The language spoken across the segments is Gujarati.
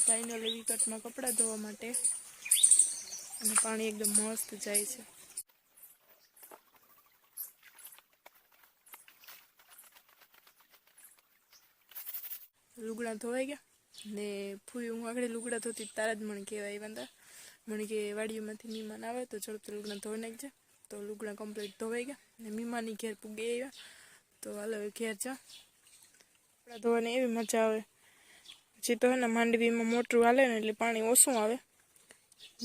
ફાઇનલી વિકટમાં કપડાં ધોવા માટે અને પાણી એકદમ મસ્ત જાય છે. લુગડા ધોવાઈ ગયા ને ફૂઈ હું આગળ લુગડા ધોતી તારા જ મને કહેવાય બંદા મને કે વાડીઓમાંથી મહેમાન આવે તો ઝડપથી લુગડા ધોઈ નાખજે. તો લુગડા કમ્પ્લીટ ધોવાઈ ગયા ને મહેમાનની ઘેર પૂગી આવ્યા. તો હાલો ઘેર જા કપડાં ધોવાની એવી મજા આવે. પછી તો ને માંડવીમાં મોટરું હાલે ને એટલે પાણી ઓછું આવે.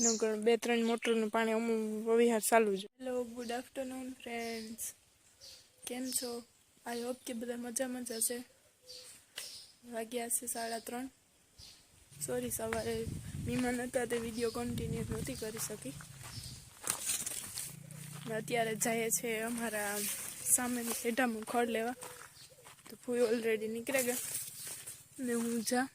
નગર 2-3 મોટરનું પાણી અમુક વવિહાર ચાલુ છે. હેલો ગુડ આફ્ટરનૂન ફ્રેન્ડ્સ, કેમ છો? આઈ હોપ કે બધા મજામાં જ હશે. વાગ્યા છે 3:30. સોરી સવારે મહેમાન હતા તે વિડીયો કન્ટિન્યુ નહોતી કરી શકી. અત્યારે જાય છે અમારા સામેની પેઢામાં ખડ લેવા. તો ફૂઈ ઓલરેડી નીકળી ગયા ને હું જા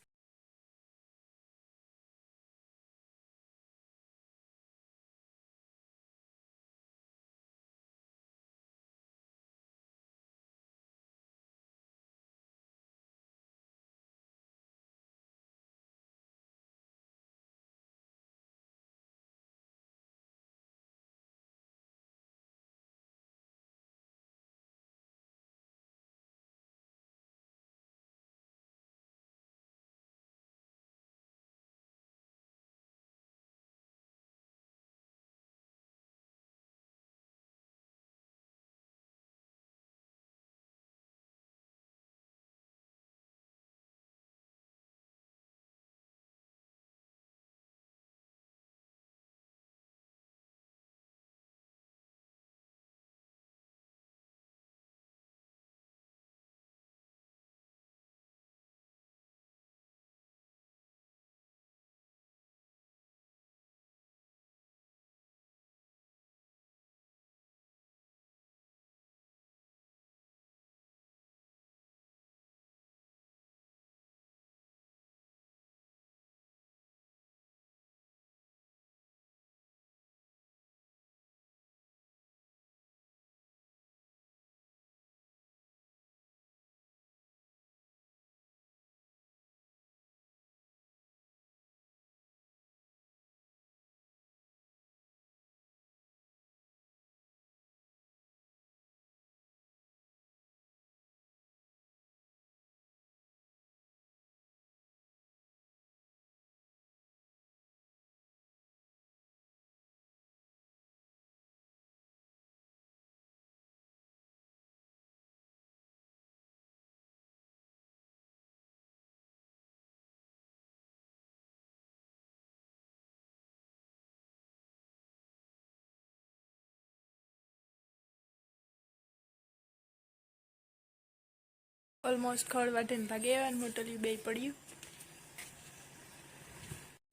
ઓલમોસ્ટ ખડ વાટીને ભાગી આવ્યા ને મોટલિયું બે પડ્યું.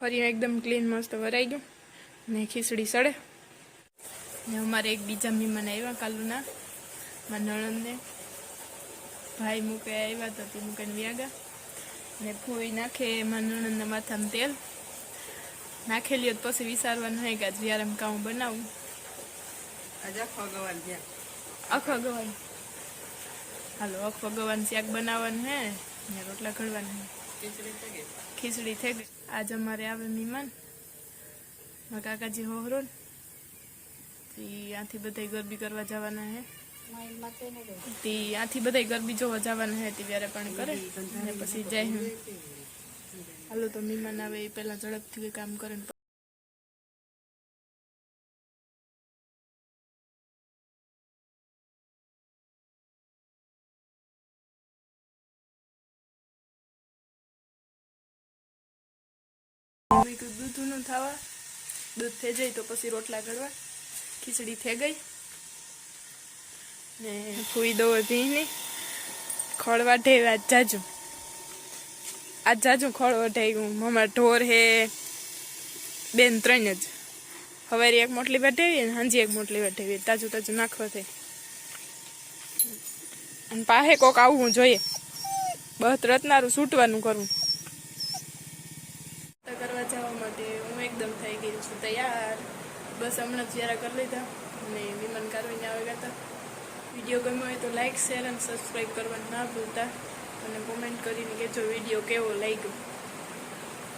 ફરી એકદમ ક્લીન મસ્ત વરાઈ ગયું ને ખીચડી સડે ને અમારે એક બીજા મહેમાન આવ્યા કાલુના મારા નણંદને ભાઈ મૂકે આવ્યા તો તે મૂકીને વ્યાગા ને ફૂઈ નાખે મારા નણંદના માથામાં તેલ નાખેલી પછી વિચારવાનું હોય કે આજ વ્યારામ કામ બનાવું. આખો ગવાન હાલો આખો ગવાન શાક બનાવવાનું હે ને રોટલા ઘડવાના હે. ખીચડી થઈ ગઈ. આજ અમારે આવે મહેમાન મારા કાકાજી હોહરો ત્યાંથી બધા ગરબી કરવા જવાના હે. ત્યાંથી બધા ગરબી જોવા જવાના હે તે વ્યારે પાણી કરે ને પછી જાય હું. હાલો તો મહેમાન આવે એ પહેલા ઝડપથી કામ કરે ને દૂધનું થવા દૂધ થઈ જાય તો પછી રોટલા ઘડવા. ખીચડી થઈ ગઈ ને ફૂઈ દો ભીની ખડ વાઢે આજ જાજુ ખડ વાઢાયું. અમારા ઢોર હે 2-3 જ. સવારે એક મોટલી વાઢેવી ને સાંજે એક મોટલી વાઢેવી. તાજું નાખવા થાય અને પાસે કોક આવવું જોઈએ. બસ રત્નારું છૂટવાનું કરવું. કરવા જવા માટે હું એકદમ થઈ ગઈ છું તૈયાર. બસ હમણાં જ જરા કરી લીધા અને મહેમાન કારવીને આવી હતા. વિડીયો ગમ્યો હોય તો લાઈક શેર અને સબસ્ક્રાઈબ કરવાનું ના ભૂલતા અને કોમેન્ટ કરીને કહેજો વિડીયો કેવો લાગ્યો.